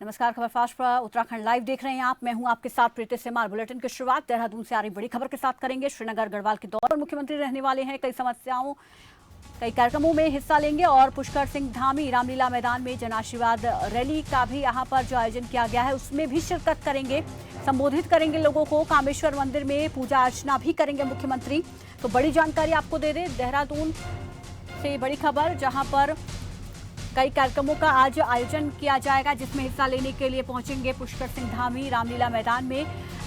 नमस्कार, खबर फास्ट पर उत्तराखंड लाइव देख रहे हैं आप। मैं हूं आपके साथ प्रीति सेमार। बुलेटिन की शुरुआत देहरादून से आ रही बड़ी खबर के साथ करेंगे। श्रीनगर गढ़वाल के दौरे पर मुख्यमंत्री रहने वाले हैं। कई कार्यक्रमों में हिस्सा लेंगे और पुष्कर सिंह धामी रामलीला मैदान में जन आशीर्वाद रैली का भी यहां पर जो आयोजन किया गया है उसमें भी शिरकत करेंगे, संबोधित करेंगे लोगों को। कामेश्वर मंदिर में पूजा अर्चना भी करेंगे मुख्यमंत्री। तो बड़ी जानकारी आपको दे दें देहरादून से बड़ी खबर, जहां पर कई कार्यक्रमों का आज आयोजन किया जाएगा जिसमें हिस्सा लेने के लिए पहुंचेंगे पुष्कर सिंह धामी। रामलीला मैदान में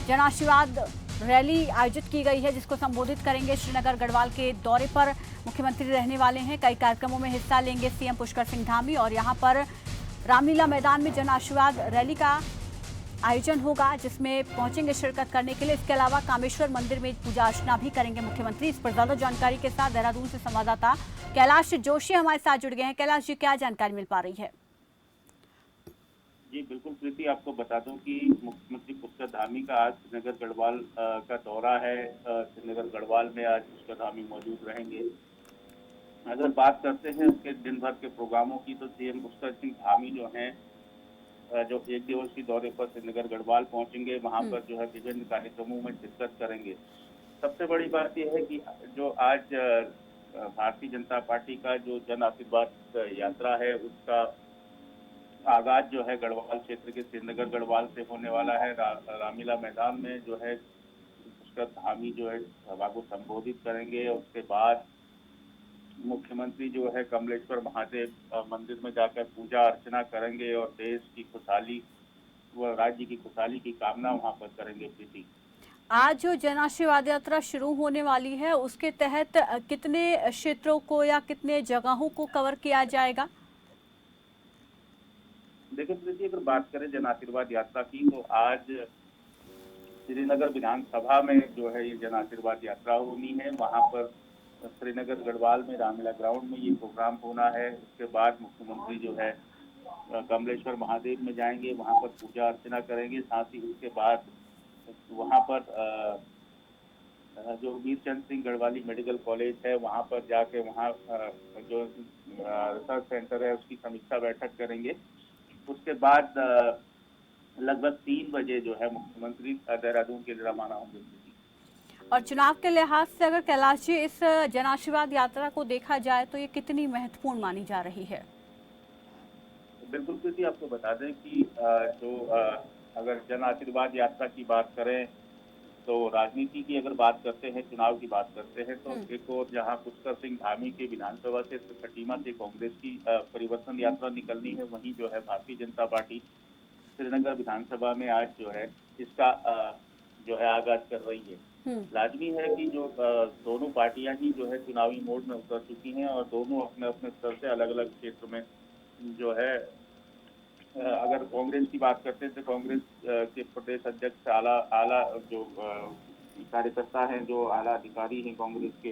जन आशीर्वाद रैली आयोजित की गई है जिसको संबोधित करेंगे। श्रीनगर गढ़वाल के दौरे पर मुख्यमंत्री रहने वाले हैं। कई कार्यक्रमों में हिस्सा लेंगे सीएम पुष्कर सिंह धामी और यहां पर रामलीला मैदान में जन आशीर्वाद रैली का आयोजन होगा जिसमें पहुंचेंगे शिरकत करने के लिए। इसके अलावा कामेश्वर मंदिर में पूजा अर्चना भी करेंगे मुख्यमंत्री। इस पर ज्यादा जानकारी के साथ देहरादून से संवाददाता कैलाश जोशी हमारे साथ जुड़ गए हैं। कैलाश जी, क्या जानकारी मिल पा रही है? जी बिल्कुल प्रीति, आपको बता दूं कि मुख्यमंत्री पुष्कर धामी का आज श्रीनगर गढ़वाल का दौरा है। श्रीनगर गढ़वाल में आज पुष्कर धामी मौजूद रहेंगे। अगर बात करते हैं उसके दिन भर के प्रोग्रामों की, तो सीएम पुष्कर सिंह धामी जो हैं जो एक दिवसीय दौरे पर श्रीनगर गढ़वाल पहुंचेंगे, वहां पर जो है विभिन्न कार्यक्रमों में शिरकत करेंगे। सबसे बड़ी बात यह है कि जो आज भारतीय जनता पार्टी का जो जन आशीर्वाद यात्रा है उसका आगाज जो है गढ़वाल क्षेत्र के श्रीनगर गढ़वाल से होने वाला है। रामलीला मैदान में जो है पुष्कर धामी जो है सभा को संबोधित करेंगे और उसके बाद मुख्यमंत्री जो है कमलेश्वर महादेव मंदिर में जाकर पूजा अर्चना करेंगे और देश की खुशहाली व राज्य की खुशहाली की कामना वहां पर करेंगे। प्रीति, आज जो जन आशीर्वाद यात्रा शुरू होने वाली है उसके तहत कितने क्षेत्रों को या कितने जगहों को कवर किया जाएगा? देखिए प्रीति, अगर बात करें जन आशीर्वाद यात्रा की, तो आज श्रीनगर विधानसभा में जो है ये जन आशीर्वाद यात्रा होनी है। वहां पर श्रीनगर गढ़वाल में रामलीला ग्राउंड में ये प्रोग्राम होना है। उसके बाद मुख्यमंत्री जो है कमलेश्वर महादेव में जाएंगे, वहां पर पूजा अर्चना करेंगे। साथ ही उसके बाद वहां पर जो वीरचंद सिंह गढ़वाली मेडिकल कॉलेज है वहां पर जाके वहां जो रिसर्च सेंटर है उसकी समीक्षा बैठक करेंगे। उसके बाद लगभग 3 बजे जो है मुख्यमंत्री देहरादून के लिए रवाना होंगे। और चुनाव के लिहाज से अगर कैलाश जी इस जन आशीर्वाद यात्रा को देखा जाए तो ये कितनी महत्वपूर्ण मानी जा रही है? बिल्कुल प्रीति, आपको बता दें कि अगर जन आशीर्वाद यात्रा की बात करें तो राजनीति की अगर बात करते हैं, चुनाव की बात करते हैं, तो एक और जहां पुष्कर सिंह धामी के विधानसभा क्षेत्र खटीमा से कांग्रेस की परिवर्तन यात्रा निकलनी है, वहीं जो है भारतीय जनता पार्टी श्रीनगर विधानसभा में आज जो है इसका जो है आगाज कर रही है। लाजमी है कि जो दोनों पार्टियां ही जो है चुनावी मोड में उतर चुकी हैं और दोनों अपने अपने स्तर से अलग अलग क्षेत्र में जो है अगर कांग्रेस की बात करते हैं तो कांग्रेस के प्रदेश अध्यक्ष आला जो कार्यकर्ता हैं, जो आला अधिकारी हैं कांग्रेस के,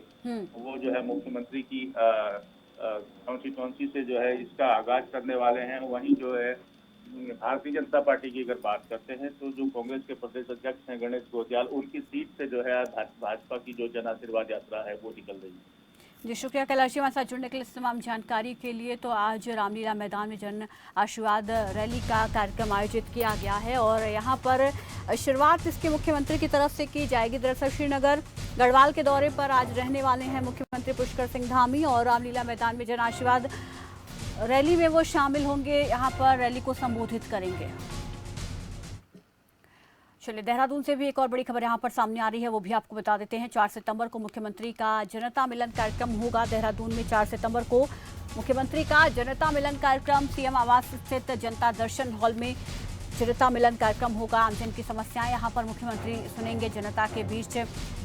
वो जो है मुख्यमंत्री की कॉन्स्टिट्यूएंसी से जो है इसका आगाज करने वाले हैं। वहीं जो है भारतीय जनता पार्टी की अगर बात करते हैं तो जो कांग्रेस के प्रदेश अध्यक्ष हैं गणेश गोटियाल, उनकी सीट से जो है भाजपा की जो जन आशीर्वाद यात्रा है वो निकल रही है। जी शुक्रिया कैलाश जी हमारे साथ जुड़ने के लिए तमाम जानकारी के लिए। तो आज रामलीला मैदान में जन आशीर्वाद रैली का कार्यक्रम आयोजित किया गया है और यहाँ पर शुरुआत इसके मुख्यमंत्री की तरफ से की जाएगी। दरअसल श्रीनगर गढ़वाल के दौरे पर आज रहने वाले हैं मुख्यमंत्री पुष्कर सिंह धामी और रामलीला मैदान में जन आशीर्वाद रैली में वो शामिल होंगे, यहाँ पर रैली को संबोधित करेंगे। चलिए देहरादून से भी एक और बड़ी खबर यहाँ पर सामने आ रही है, वो भी आपको बता देते हैं। 4 सितंबर को मुख्यमंत्री का जनता मिलन कार्यक्रम होगा देहरादून में। 4 सितंबर को मुख्यमंत्री का जनता मिलन कार्यक्रम सीएम आवास स्थित जनता दर्शन हॉल में जनता मिलन कार्यक्रम होगा। आमजन की समस्याएं यहाँ पर मुख्यमंत्री सुनेंगे, जनता के बीच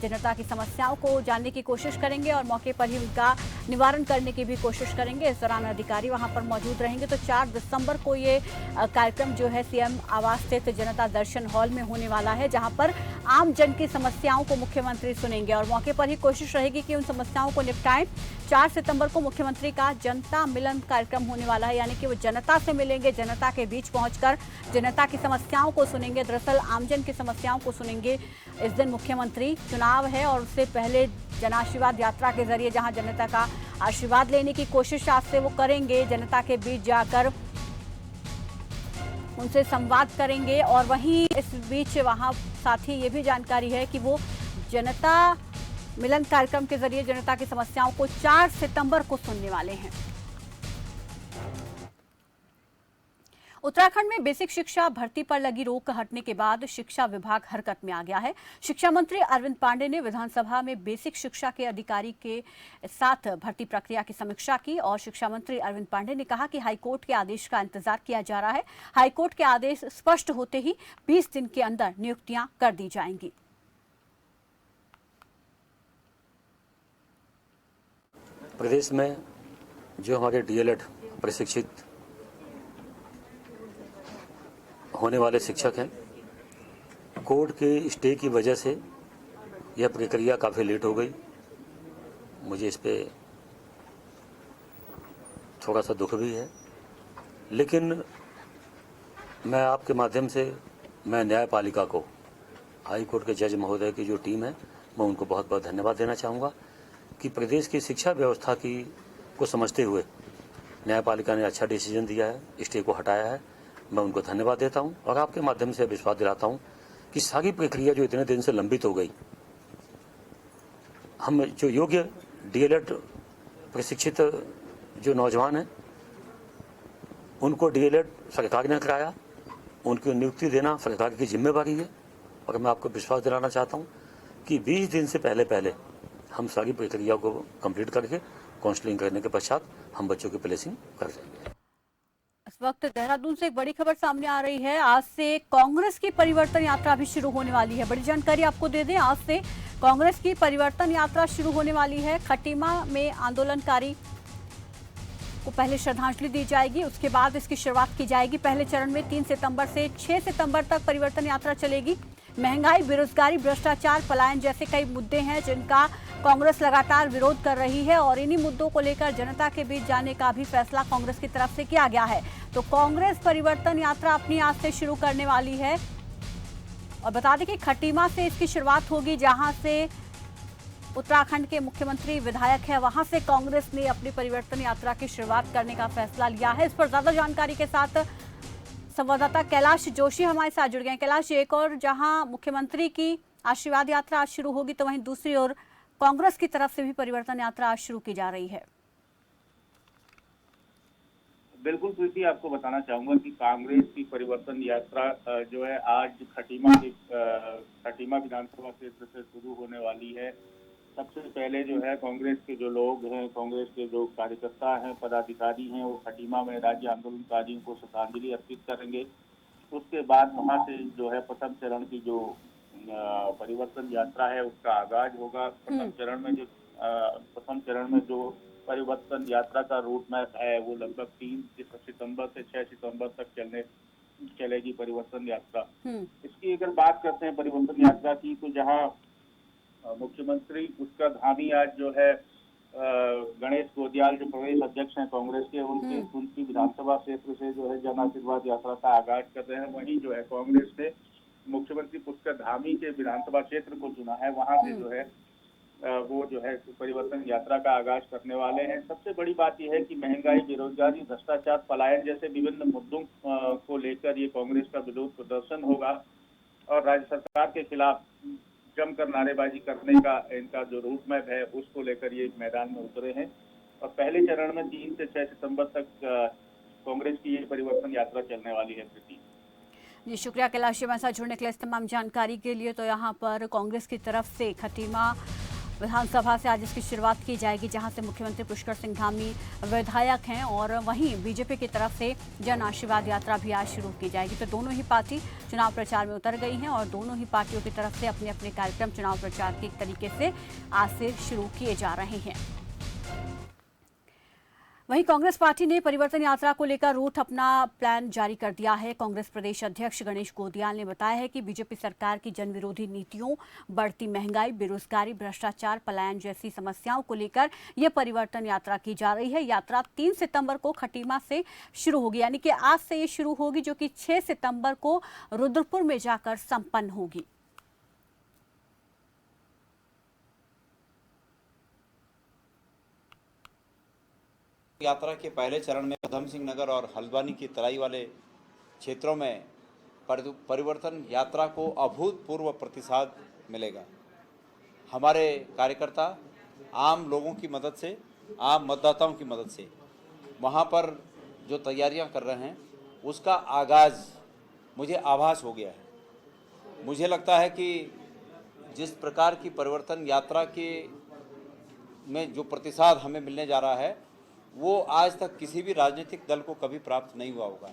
जनता की समस्याओं को जानने की कोशिश करेंगे और मौके पर ही उनका निवारण करने की भी कोशिश करेंगे। इस दौरान अधिकारी वहाँ पर मौजूद रहेंगे। तो 4 दिसंबर को ये कार्यक्रम जो है सीएम आवास स्थित जनता दर्शन हॉल में होने वाला है, जहाँ पर आम जन की समस्याओं को मुख्यमंत्री सुनेंगे और मौके पर ही कोशिश रहेगी कि उन समस्याओं को निपटाएं। 4 सितंबर को मुख्यमंत्री का जनता मिलन कार्यक्रम होने वाला है, यानी कि वो जनता से मिलेंगे, जनता के बीच पहुंचकर जनता की समस्याओं को सुनेंगे। दरअसल आमजन की समस्याओं को सुनेंगे इस दिन मुख्यमंत्री। चुनाव है और उससे पहले जन आशीर्वाद यात्रा के जरिए जहां जनता का आशीर्वाद लेने की कोशिश आज से वो करेंगे, जनता के बीच जाकर उनसे संवाद करेंगे। और वहीं इस बीच वहां साथ ही ये भी जानकारी है कि वो जनता मिलन कार्यक्रम के जरिए जनता की समस्याओं को 4 सितंबर को सुनने वाले हैं। उत्तराखंड में बेसिक शिक्षा भर्ती पर लगी रोक हटने के बाद शिक्षा विभाग हरकत में आ गया है। शिक्षा मंत्री अरविंद पांडे ने विधानसभा में बेसिक शिक्षा के अधिकारी के साथ भर्ती प्रक्रिया की समीक्षा की और शिक्षा मंत्री अरविंद पांडे ने कहा कि हाईकोर्ट के आदेश का इंतजार किया जा रहा है। हाईकोर्ट के आदेश स्पष्ट होते ही 20 दिन के अंदर नियुक्तियां कर दी जाएंगी। प्रदेश में जो हमारे डीएलएड प्रशिक्षित होने वाले शिक्षक हैं, कोर्ट के स्टे की वजह से यह प्रक्रिया काफ़ी लेट हो गई। मुझे इस पे थोड़ा सा दुख भी है, लेकिन मैं आपके माध्यम से मैं न्यायपालिका को, हाई कोर्ट के जज महोदय की जो टीम है, मैं उनको बहुत बहुत धन्यवाद देना चाहूँगा कि प्रदेश की शिक्षा व्यवस्था को समझते हुए न्यायपालिका ने अच्छा डिसीजन दिया है, स्टे को हटाया है। मैं उनको धन्यवाद देता हूं और आपके माध्यम से विश्वास दिलाता हूं कि सारी प्रक्रिया जो इतने दिन से लंबित हो गई, हम जो योग्य डीएलएड प्रशिक्षित जो नौजवान हैं उनको डीएलएड सरकार ने कराया, उनकी नियुक्ति देना सरकार की जिम्मेवारी है। और मैं आपको विश्वास दिलाना चाहता हूं कि 20 दिन से पहले हम सारी प्रक्रिया को कंप्लीट करके काउंसलिंग करने के पश्चात हम बच्चों की प्लेसिंग कर देंगे। इस वक्त देहरादून से एक बड़ी खबर सामने आ रही है। आज से कांग्रेस की परिवर्तन यात्रा भी शुरू होने वाली है। बड़ी जानकारी आपको दे दें, आज से कांग्रेस की परिवर्तन यात्रा शुरू होने वाली है। खटीमा में आंदोलनकारी को पहले श्रद्धांजलि दी जाएगी, उसके बाद इसकी शुरुआत की जाएगी। पहले चरण में 3 सितंबर से 6 सितंबर तक परिवर्तन यात्रा चलेगी। महंगाई, बेरोजगारी, भ्रष्टाचार, पलायन जैसे कई मुद्दे हैं जिनका कांग्रेस लगातार विरोध कर रही है और इन्हीं मुद्दों को लेकर जनता के बीच जाने का भी फैसला कांग्रेस की तरफ से किया गया है। तो कांग्रेस परिवर्तन यात्रा अपनी आज से शुरू करने वाली है और बता दें कि खटीमा से इसकी शुरुआत होगी, जहां से उत्तराखंड के मुख्यमंत्री विधायक है, वहां से कांग्रेस ने अपनी परिवर्तन यात्रा की शुरुआत करने का फैसला लिया है। इस पर ज्यादा जानकारी के साथ संवाददाता कैलाश जोशी हमारे साथ जुड़ गए। कैलाश, एक और जहां मुख्यमंत्री की आशीर्वाद यात्रा आज शुरू होगी, तो वहीं दूसरी ओर कांग्रेस की तरफ से भी परिवर्तन यात्रा आज शुरू की जा रही है। बिल्कुल प्रीति, आपको बताना चाहूंगा कि कांग्रेस की परिवर्तन यात्रा जो है आज खटीमा विधानसभा क्षेत्र से शुरू होने वाली है। सबसे पहले जो है कांग्रेस के जो लोग हैं, कांग्रेस के जो कार्यकर्ता हैं, पदाधिकारी हैं, वो खटीमा में राज्य आंदोलनकारियों को श्रद्धांजलि अर्पित करेंगे। उसके बाद वहां से जो है प्रथम चरण की जो परिवर्तन यात्रा है उसका आगाज होगा। प्रथम चरण में जो परिवर्तन यात्रा का रूट मैप है वो लगभग 3 सितंबर से 6 सितंबर तक चलेगी परिवर्तन यात्रा। इसकी अगर बात करते हैं परिवर्तन यात्रा की, तो जहां मुख्यमंत्री पुष्कर धामी आज जो है गणेश गोदियाल जो प्रदेश अध्यक्ष हैं कांग्रेस के, उनकी विधानसभा क्षेत्र से जो है जन आशीर्वाद यात्रा का आगाज कर रहे हैं। वहीं जो है कांग्रेस ने मुख्यमंत्री पुष्कर धामी के विधानसभा क्षेत्र को चुना है, वहां से जो है वो जो है परिवर्तन यात्रा का आगाज करने वाले हैं। सबसे बड़ी बात यह है कि महंगाई, बेरोजगारी, भ्रष्टाचार, पलायन जैसे विभिन्न मुद्दों को लेकर ये कांग्रेस का विरोध प्रदर्शन होगा और राज्य सरकार के खिलाफ जमकर नारेबाजी करने का इनका जो रूट मैप है उसको लेकर ये मैदान में उतरे हैं। और पहले चरण में 3 से 6 सितंबर तक कांग्रेस की ये परिवर्तन यात्रा चलने वाली है। प्रीति जी, शुक्रिया कैलाश हमारे साथ जुड़ने के लिए, इस तमाम जानकारी के लिए। तो यहाँ पर कांग्रेस की तरफ से खटीमा विधानसभा से आज इसकी शुरुआत की जाएगी, जहां से मुख्यमंत्री पुष्कर सिंह धामी विधायक हैं, और वहीं बीजेपी की तरफ से जन आशीर्वाद यात्रा भी आज शुरू की जाएगी। तो दोनों ही पार्टी चुनाव प्रचार में उतर गई हैं और दोनों ही पार्टियों की तरफ से अपने अपने कार्यक्रम चुनाव प्रचार के तरीके से आज से शुरू किए जा रहे हैं। वहीं कांग्रेस पार्टी ने परिवर्तन यात्रा को लेकर रूट अपना प्लान जारी कर दिया है। कांग्रेस प्रदेश अध्यक्ष गणेश गोदियाल ने बताया है कि बीजेपी सरकार की जनविरोधी नीतियों, बढ़ती महंगाई, बेरोजगारी, भ्रष्टाचार, पलायन जैसी समस्याओं को लेकर यह परिवर्तन यात्रा की जा रही है। यात्रा 3 सितंबर को खटीमा से शुरू होगी, यानी कि आज से ये शुरू होगी, जो कि 6 सितंबर को रुद्रपुर में जाकर संपन्न होगी। यात्रा के पहले चरण में उधम सिंह नगर और हल्द्वानी की तराई वाले क्षेत्रों में परिवर्तन यात्रा को अभूतपूर्व प्रतिसाद मिलेगा। हमारे कार्यकर्ता आम लोगों की मदद से, आम मतदाताओं की मदद से वहाँ पर जो तैयारियां कर रहे हैं उसका आगाज़ मुझे आभास हो गया है। मुझे लगता है कि जिस प्रकार की परिवर्तन यात्रा के में जो प्रतिसाद हमें मिलने जा रहा है वो आज तक किसी भी राजनीतिक दल को कभी प्राप्त नहीं हुआ होगा।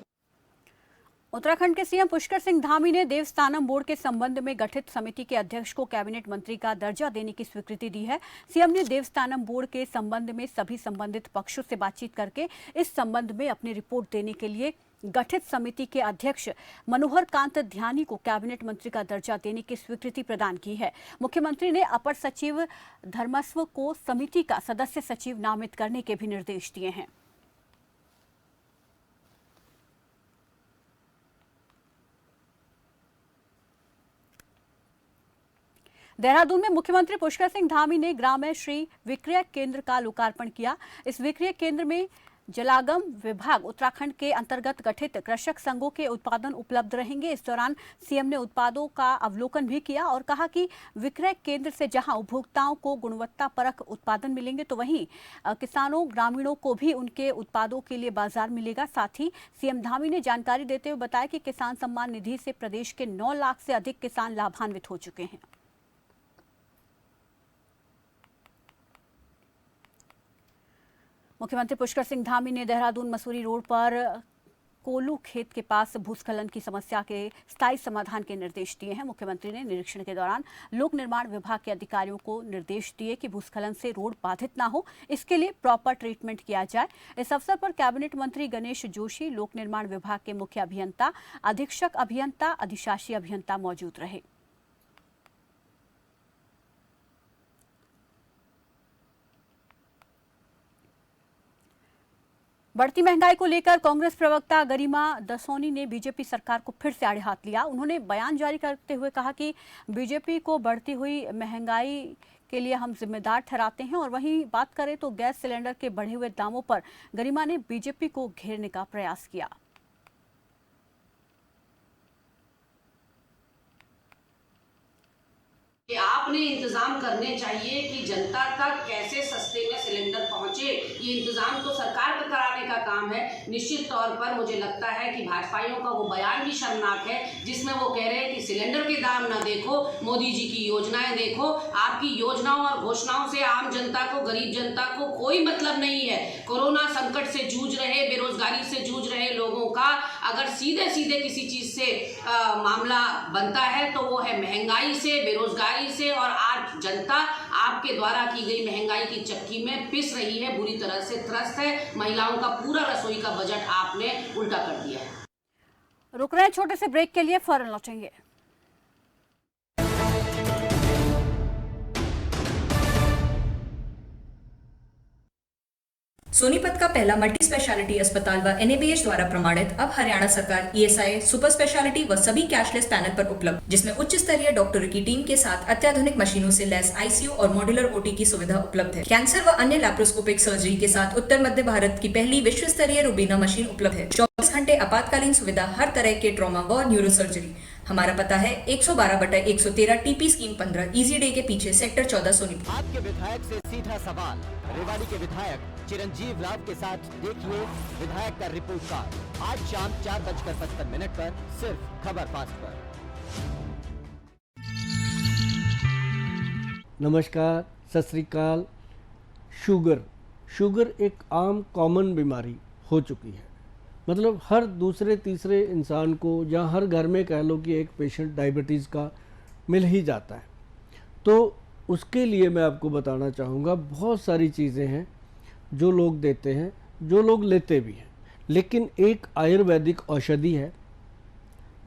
उत्तराखंड के सीएम पुष्कर सिंह धामी ने देवस्थानम बोर्ड के संबंध में गठित समिति के अध्यक्ष को कैबिनेट मंत्री का दर्जा देने की स्वीकृति दी है। सीएम ने देवस्थानम बोर्ड के संबंध में सभी संबंधित पक्षों से बातचीत करके इस संबंध में अपनी रिपोर्ट देने के लिए गठित समिति के अध्यक्ष मनोहर कांत ध्यानी को कैबिनेट मंत्री का दर्जा देने की स्वीकृति प्रदान की है। मुख्यमंत्री ने अपर सचिव धर्मस्व को समिति का सदस्य सचिव नामित करने के भी निर्देश दिए हैं। देहरादून में मुख्यमंत्री पुष्कर सिंह धामी ने ग्राम्य श्री विक्रय केंद्र का लोकार्पण किया। इस विक्रय केंद्र में जलागम विभाग उत्तराखंड के अंतर्गत गठित कृषक संघों के उत्पादन उपलब्ध रहेंगे। इस दौरान सीएम ने उत्पादों का अवलोकन भी किया और कहा कि विक्रय केंद्र से जहां उपभोक्ताओं को गुणवत्ता परक उत्पादन मिलेंगे तो वहीं किसानों ग्रामीणों को भी उनके उत्पादों के लिए बाजार मिलेगा। साथ ही सीएम धामी ने जानकारी देते हुए बताया कि किसान सम्मान निधि से प्रदेश के 9 लाख से अधिक किसान लाभान्वित हो चुके हैं। मुख्यमंत्री पुष्कर सिंह धामी ने देहरादून मसूरी रोड पर कोलू खेत के पास भूस्खलन की समस्या के स्थायी समाधान के निर्देश दिए हैं। मुख्यमंत्री ने निरीक्षण के दौरान लोक निर्माण विभाग के अधिकारियों को निर्देश दिए कि भूस्खलन से रोड बाधित ना हो, इसके लिए प्रॉपर ट्रीटमेंट किया जाए। इस अवसर पर कैबिनेट मंत्री गणेश जोशी, लोक निर्माण विभाग के मुख्य अभियंता, अधीक्षक अभियंता, अधिशासी अभियंता मौजूद रहे। बढ़ती महंगाई को लेकर कांग्रेस प्रवक्ता गरिमा दसोनी ने बीजेपी सरकार को फिर से आड़े हाथ लिया। उन्होंने बयान जारी करते हुए कहा कि बीजेपी को बढ़ती हुई महंगाई के लिए हम जिम्मेदार ठहराते हैं। और वहीं बात करें तो गैस सिलेंडर के बढ़े हुए दामों पर गरिमा ने बीजेपी को घेरने का प्रयास किया। कि आपने इंतजाम करने चाहिए कि जनता तक कैसे सस्ते में सिलेंडर पहुंचे। ये इंतजाम तो सरकार का कराने का काम है। निश्चित तौर पर मुझे लगता है कि भाजपाइयों का वो बयान भी शर्मनाक है जिसमें वो कह रहे हैं कि सिलेंडर के दाम ना देखो, मोदी जी की योजनाएं देखो। आपकी योजनाओं और घोषणाओं से आम जनता को, गरीब जनता को कोई मतलब नहीं है। कोरोना संकट से जूझ रहे, बेरोजगारी से जूझ रहे लोगों का अगर सीधे सीधे किसी चीज से मामला बनता है तो वो है महंगाई से, बेरोजगारी से। और आज जनता आपके द्वारा की गई महंगाई की चक्की में पिस रही है, बुरी तरह से त्रस्त है। महिलाओं का पूरा रसोई का बजट आपने उल्टा कर दिया है। रुक रहे हैं छोटे से ब्रेक के लिए, फौरन लौटेंगे। सोनीपत का पहला मल्टी स्पेशलिटी अस्पताल व एनएबीएच द्वारा प्रमाणित अब हरियाणा सरकार ईएसआई सुपर स्पेशलिटी व सभी कैशलेस पैनल पर उपलब्ध, जिसमें उच्च स्तरीय डॉक्टरों की टीम के साथ अत्याधुनिक मशीनों से लैस आईसीयू और मॉड्यूलर ओटी की सुविधा उपलब्ध है। कैंसर व अन्य लैप्रोस्कोपिक सर्जरी के साथ उत्तर मध्य भारत की पहली विश्व स्तरीय रूबीना मशीन उपलब्ध है। 24 घंटे आपातकालीन सुविधा, हर तरह के ट्रॉमा व न्यूरो सर्जरी। हमारा पता है 112/113 टीपी स्कीम 15 इजी डे के पीछे सेक्टर 14 सोनीपत। आपके विधायक से सीधा सवाल, रेवाड़ी के विधायक चिरंजीव राव के साथ देखिए विधायक का रिपोर्ट कार्ड आज शाम 4:55 पर सिर्फ खबर फास्ट पर। नमस्कार, सत श्री अकाल। शुगर एक आम कॉमन बीमारी हो चुकी है। मतलब हर दूसरे तीसरे इंसान को या हर घर में कह लो कि एक पेशेंट डायबिटीज़ का मिल ही जाता है। तो उसके लिए मैं आपको बताना चाहूँगा, बहुत सारी चीज़ें हैं जो लोग देते हैं, जो लोग लेते भी हैं, लेकिन एक आयुर्वेदिक औषधि है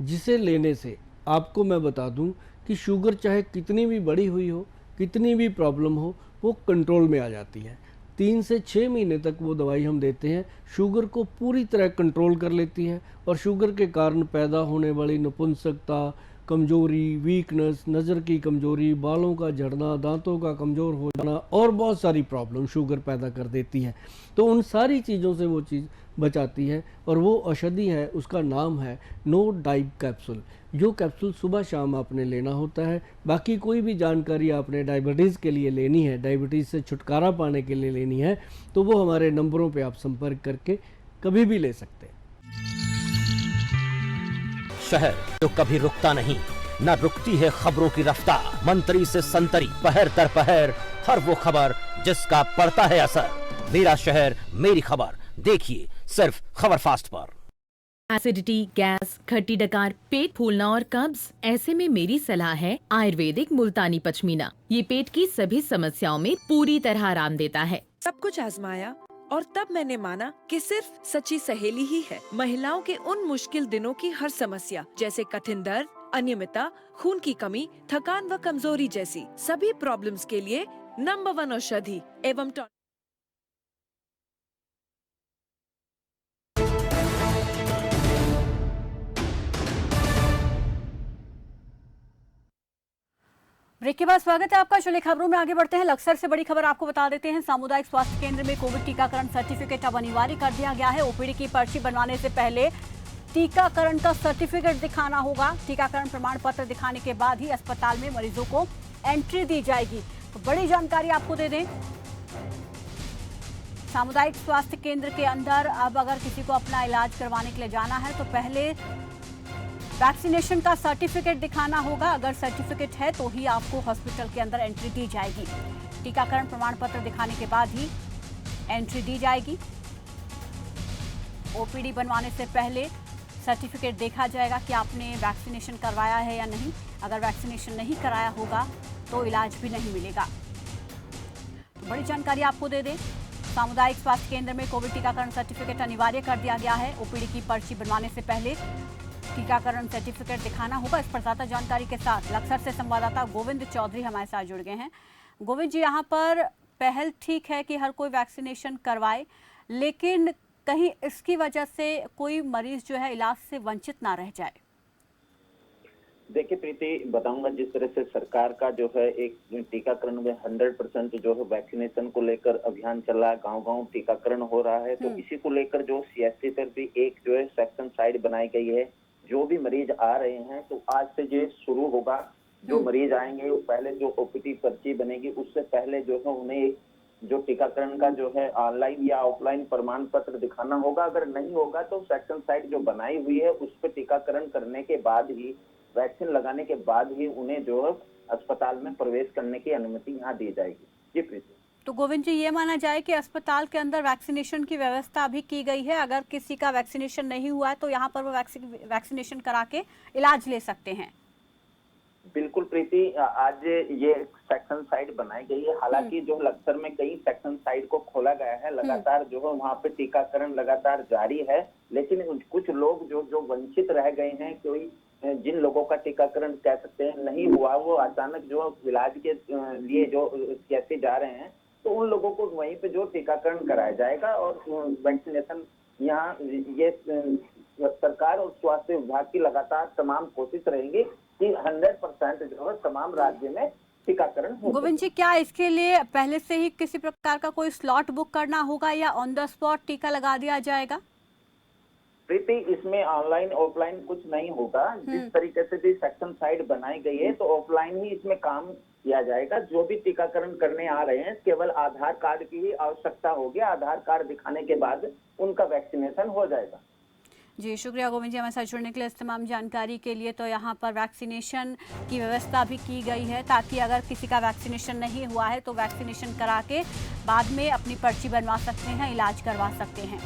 जिसे लेने से आपको मैं बता दूं कि शुगर चाहे कितनी भी बड़ी हुई हो, कितनी भी प्रॉब्लम हो, वो कंट्रोल में आ जाती है। 3 से 6 महीने तक वो दवाई हम देते हैं, शुगर को पूरी तरह कंट्रोल कर लेती है। और शुगर के कारण पैदा होने वाली नपुंसकता, कमजोरी, वीकनेस, नज़र की कमजोरी, बालों का झड़ना, दांतों का कमज़ोर हो जाना और बहुत सारी प्रॉब्लम शुगर पैदा कर देती है। तो उन सारी चीज़ों से वो चीज़ बचाती है और वो औषधि है, उसका नाम है नो डाइप कैप्सूल। जो कैप्सूल सुबह शाम आपने लेना होता है। बाकी कोई भी जानकारी आपने डायबिटीज़ के लिए लेनी है, डायबिटीज़ से छुटकारा पाने के लिए लेनी है, तो वो हमारे नंबरों पे आप संपर्क करके कभी भी ले सकते हैं। शहर जो कभी रुकता नहीं, न रुकती है खबरों की रफ्तार। मंत्री से संतरी, पहर दर पहर, हर वो खबर जिसका पड़ता है असर। मेरा शहर मेरी खबर, देखिए सिर्फ खबर फास्ट पर। एसिडिटी, गैस, खट्टी डकार, पेट फूलना और कब्ज, ऐसे में मेरी सलाह है आयुर्वेदिक मुल्तानी पचमीना। ये पेट की सभी समस्याओं में पूरी तरह आराम देता है। सब कुछ आजमाया और तब मैंने माना कि सिर्फ सच्ची सहेली ही है महिलाओं के उन मुश्किल दिनों की हर समस्या, जैसे कठिन दर्द, अनियमितता, खून की कमी, थकान व कमजोरी जैसी सभी प्रॉब्लम्स के लिए नंबर 1 औषधि एवं ब्रेक के बाद स्वागत है आपका। चलिए खबरों में आगे बढ़ते हैं। लक्सर से बड़ी खबर आपको बता देते हैं। सामुदायिक स्वास्थ्य केंद्र में कोविड टीकाकरण सर्टिफिकेट अब अनिवार्य कर दिया गया है। ओपीडी की पर्ची बनवाने से पहले टीकाकरण का सर्टिफिकेट दिखाना होगा। टीकाकरण प्रमाण पत्र दिखाने के बाद ही अस्पताल में मरीजों को एंट्री दी जाएगी। तो बड़ी जानकारी आपको दे दें, सामुदायिक स्वास्थ्य केंद्र के अंदर अब अगर किसी को अपना इलाज करवाने के लिए जाना है तो पहले वैक्सीनेशन का सर्टिफिकेट दिखाना होगा। अगर सर्टिफिकेट है तो ही आपको हॉस्पिटल के अंदर एंट्री दी जाएगी। टीकाकरण प्रमाण पत्र दिखाने के बाद ही एंट्री दी जाएगी। ओपीडी बनवाने से पहले सर्टिफिकेट देखा जाएगा कि आपने वैक्सीनेशन करवाया है या नहीं। अगर वैक्सीनेशन नहीं कराया होगा तो इलाज भी नहीं मिलेगा। तो बड़ी जानकारी आपको दे दें, सामुदायिक स्वास्थ्य केंद्र में कोविड टीकाकरण सर्टिफिकेट अनिवार्य कर दिया गया है। ओपीडी की पर्ची बनवाने से पहले टीकाकरण सर्टिफिकेट दिखाना होगा। इस पर ज्यादा जानकारी के साथ लक्सर से संवाददाता गोविंद चौधरी हमारे साथ जुड़ गए हैं। गोविंद जी, यहाँ पर पहल ठीक है कि हर कोई वैक्सीनेशन करवाए, लेकिन कहीं इसकी वजह से कोई मरीज जो है इलाज से वंचित ना रह जाए। देखिए प्रीति, बताऊंगा जिस तरह से सरकार का जो है एक टीकाकरण में 100% जो है वैक्सीनेशन को लेकर अभियान चल रहा है, गांव-गांव टीकाकरण हो रहा है। तो इसी को लेकर जो सीएससी पर भी एक जो है सेक्शन साइड बनाई गई है। जो भी मरीज आ रहे हैं तो आज से जो शुरू होगा, जो मरीज आएंगे वो पहले जो ओपीडी पर्ची बनेगी उससे पहले जो है उन्हें जो टीकाकरण का जो है ऑनलाइन या ऑफलाइन प्रमाण पत्र दिखाना होगा। अगर नहीं होगा तो सेक्शन साइड जो बनाई हुई है उस पर टीकाकरण करने के बाद ही, वैक्सीन लगाने के बाद ही उन्हें जो है अस्पताल में प्रवेश करने की अनुमति यहाँ दी जाएगी। जी प्रीति। तो गोविंद जी, ये माना जाए कि अस्पताल के अंदर वैक्सीनेशन की व्यवस्था भी की गई है। अगर किसी का वैक्सीनेशन नहीं हुआ है तो यहाँ पर वो वैक्सीनेशन करा के इलाज ले सकते हैं। बिल्कुल प्रीति, आज ये सेक्शन साइड बनाई गई है। हालांकि जो लक्सर में कई सेक्शन साइड को खोला गया है, लगातार जो है वहाँ पे टीकाकरण लगातार जारी है। लेकिन कुछ लोग जो वंचित रह गए हैं, कोई जिन लोगों का टीकाकरण कह सकते हैं नहीं हुआ, वो अचानक जो इलाज के लिए जो कैसे जा रहे हैं, तो उन लोगों को वहीं पे जो टीकाकरण कराया जाएगा। और वैक्सीनेशन यहाँ ये सरकार और स्वास्थ्य विभाग की लगातार तमाम कोशिश रहेंगी कि 100% जो है तमाम राज्य में टीकाकरण हो। गोविंद जी, क्या इसके लिए पहले से ही किसी प्रकार का कोई स्लॉट बुक करना होगा या ऑन द स्पॉट टीका लगा दिया जाएगा? प्रीति, इसमें ऑनलाइन ऑफलाइन कुछ नहीं होगा। जिस तरीके से भी सेक्शन साइड बनाई गई है तो ऑफलाइन ही इसमें काम किया जाएगा। जो भी टीकाकरण करने आ रहे हैं केवल आधार कार्ड की ही आवश्यकता होगी। आधार कार्ड दिखाने के बाद उनका वैक्सीनेशन हो जाएगा। जी शुक्रिया गोविंद जी हमारे साथ जुड़ने के लिए, इस तमाम जानकारी के लिए। तो यहाँ पर वैक्सीनेशन की व्यवस्था भी की गई है ताकि अगर किसी का वैक्सीनेशन नहीं हुआ है तो वैक्सीनेशन करा के बाद में अपनी पर्ची बनवा सकते हैं, इलाज करवा सकते हैं।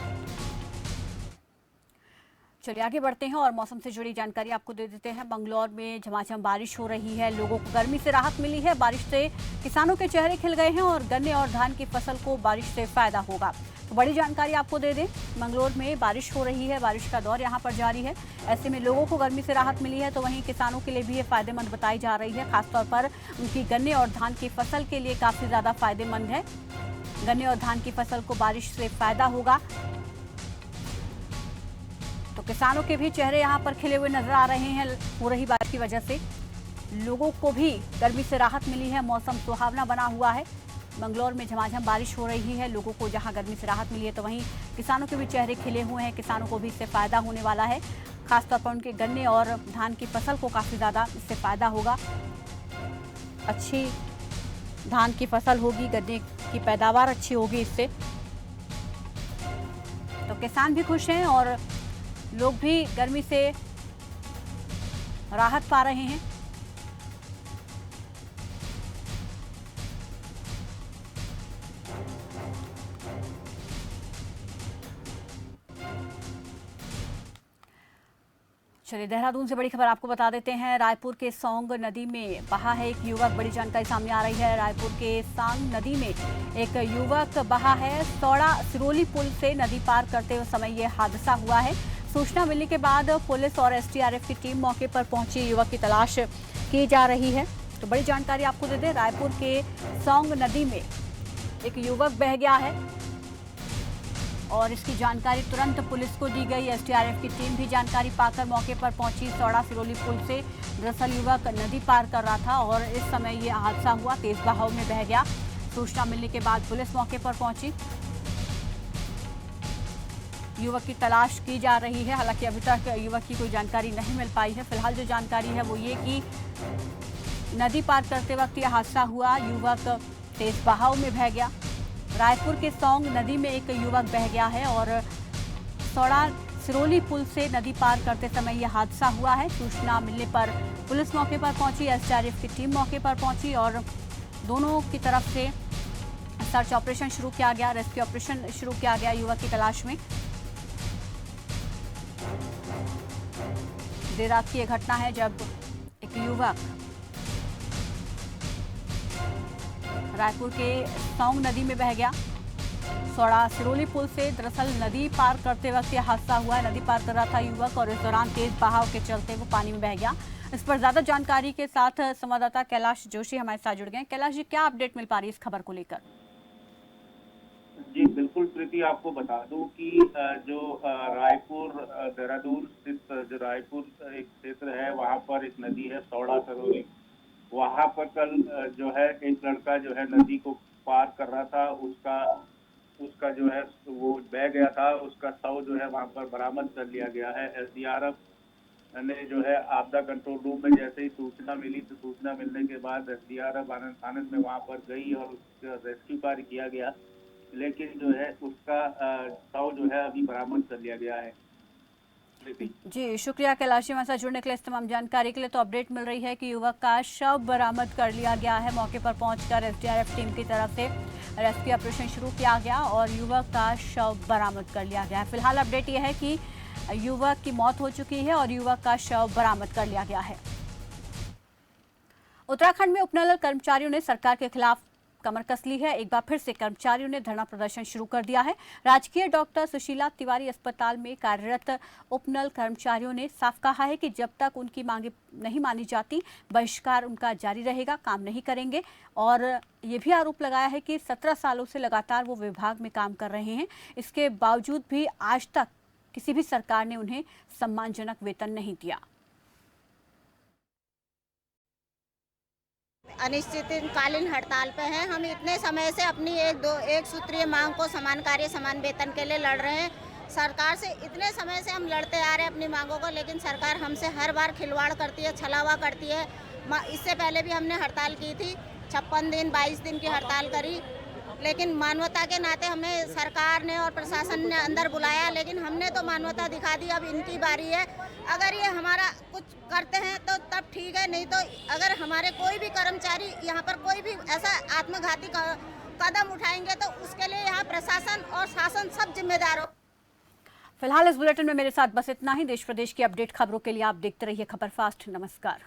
चलिए आगे बढ़ते हैं और मौसम से जुड़ी जानकारी आपको दे देते हैं। बंगलौर में झमाझम बारिश हो रही है, लोगों को गर्मी से राहत मिली है। बारिश से किसानों के चेहरे खिल गए हैं और गन्ने और धान की फसल को बारिश से फायदा होगा। तो बड़ी जानकारी आपको दे दें, मंगलौर में बारिश हो रही है, बारिश का दौर यहां पर जारी है। ऐसे में लोगों को गर्मी से राहत मिली है तो वहीं किसानों के लिए भी ये फायदेमंद बताई जा रही है। खासतौर पर उनकी गन्ने और धान की फसल के लिए काफ़ी ज़्यादा फायदेमंद है। गन्ने और धान की फसल को बारिश से फायदा होगा। तो किसानों के भी चेहरे यहाँ पर खिले हुए नजर आ रहे हैं। हो रही बारिश की वजह से लोगों को भी गर्मी से राहत मिली है। मौसम सुहावना बना हुआ है। मंगलौर में झमाझम बारिश हो रही है। लोगों को जहां गर्मी से राहत मिली है तो वहीं किसानों के भी चेहरे खिले हुए हैं। किसानों को भी इससे फायदा होने वाला है। खासतौर पर उनके गन्ने और धान की फसल को काफी ज्यादा इससे फायदा होगा। अच्छी धान की फसल होगी, गन्ने की पैदावार अच्छी होगी इससे। तो किसान भी खुश हैं और लोग भी गर्मी से राहत पा रहे हैं। चलिए देहरादून से बड़ी खबर आपको बता देते हैं। रायपुर के सौंग नदी में बहा है एक युवक। बड़ी जानकारी सामने आ रही है। रायपुर के सांग नदी में एक युवक बहा है। सौड़ा सिरोली पुल से नदी पार करते हुए समय ये हादसा हुआ है। सूचना मिलने के बाद पुलिस और एसडीआरएफ की टीम मौके पर पहुंची। युवक की तलाश की जा रही है। तो बड़ी जानकारी आपको दे दें, रायपुर के सौंग नदी में एक युवक बह गया है और इसकी जानकारी तुरंत पुलिस को दी गई। एसडीआरएफ की टीम भी जानकारी पाकर मौके पर पहुंची। सौड़ा सिरोली पुल से दरअसल युवक नदी पार कर रहा था और इस समय ये हादसा हुआ, तेज बहाव में बह गया। सूचना मिलने के बाद पुलिस मौके पर पहुंची। युवक की तलाश की जा रही है। हालांकि अभी तक युवक की कोई जानकारी नहीं मिल पाई है। फिलहाल जो जानकारी है वो ये कि नदी पार करते वक्त यह हादसा हुआ। युवक तेज बहाव में बह गया। रायपुर के सौंग नदी में एक युवक बह गया है और सौड़ा सिरोली पुल से नदी पार करते समय यह हादसा हुआ है। सूचना मिलने पर पुलिस मौके पर पहुंची। एसडीआरएफ की टीम मौके पर पहुंची और दोनों की तरफ से सर्च ऑपरेशन शुरू किया गया, रेस्क्यू ऑपरेशन शुरू किया गया युवक की तलाश में। देर रात की यह घटना है जब एक युवक रायपुर के सौंग नदी में बह गया। सौड़ा सिरोली पुल से दरअसल नदी पार करते वक्त यह हादसा हुआ है। नदी पार कर रहा था युवक और इस दौरान तेज बहाव के चलते वो पानी में बह गया। इस पर ज्यादा जानकारी के साथ संवाददाता कैलाश जोशी हमारे साथ जुड़ गए। कैलाश जी, क्या अपडेट मिल पा रही है इस खबर को लेकर? जी बिल्कुल प्रीति, आपको बता दूं कि जो रायपुर देहरादून स्थित जो रायपुर एक क्षेत्र है वहां पर एक नदी है सौड़ा सिरोली। वहां पर कल जो है एक लड़का जो है नदी को पार कर रहा था। उसका जो है वो बह गया था। उसका शव जो है वहां पर बरामद कर लिया गया है। एसडीआरएफ ने जो है आपदा कंट्रोल रूम में जैसे ही सूचना मिली तो सूचना मिलने के बाद एसडीआरएफ आनंद में वहां पर गई और उसका रेस्क्यू कार्य किया गया। लेकिन जो है उसका शव जो है अभी बरामद कर लिया गया है। जी शुक्रिया कैलाश जी, हमारे साथ जुड़ने के लिए, इस तमाम जानकारी के लिए। तो अपडेट मिल रही है कि युवक का शव बरामद कर लिया गया है। मौके पर पहुंचकर एसडीआरएफ टीम की तरफ से रेस्क्यू ऑपरेशन शुरू किया गया और युवक का शव बरामद कर लिया गया है। फिलहाल अपडेट यह है कि युवक की मौत हो चुकी है और युवक का शव बरामद कर लिया गया है। उत्तराखंड में उपनल कर्मचारियों ने सरकार के खिलाफ कमर कस ली है। एक बार फिर से कर्मचारियों ने धरना प्रदर्शन शुरू कर दिया है। राजकीय डॉक्टर सुशीला तिवारी अस्पताल में कार्यरत उपनल कर्मचारियों ने साफ कहा है कि जब तक उनकी मांगे नहीं मानी जाती बहिष्कार उनका जारी रहेगा, काम नहीं करेंगे। और ये भी आरोप लगाया है कि 17 सालों से लगातार वो विभाग में काम कर रहे हैं, इसके बावजूद भी आज तक किसी भी सरकार ने उन्हें सम्मानजनक वेतन नहीं दिया। अनिश्चितकालीन हड़ताल पे हैं। हम इतने समय से अपनी एक सूत्रीय मांग को समान कार्य समान वेतन के लिए लड़ रहे हैं। सरकार से इतने समय से हम लड़ते आ रहे हैं अपनी मांगों को, लेकिन सरकार हमसे हर बार खिलवाड़ करती है, छलावा करती है। इससे पहले भी हमने हड़ताल की थी, 56 दिन 22 दिन की हड़ताल करी, लेकिन मानवता के नाते हमें सरकार ने और प्रशासन ने अंदर बुलाया, लेकिन हमने तो मानवता दिखा दी। अब इनकी बारी है। अगर ये हमारा कुछ करते हैं तो तब ठीक है, नहीं तो अगर हमारे कोई भी कर्मचारी यहाँ पर कोई भी ऐसा आत्मघाती कदम उठाएंगे तो उसके लिए यहाँ प्रशासन और शासन सब जिम्मेदार हो। फिलहाल इस बुलेटिन में मेरे साथ बस इतना ही। देश प्रदेश की अपडेट खबरों के लिए आप देखते रहिए खबर फास्ट। नमस्कार।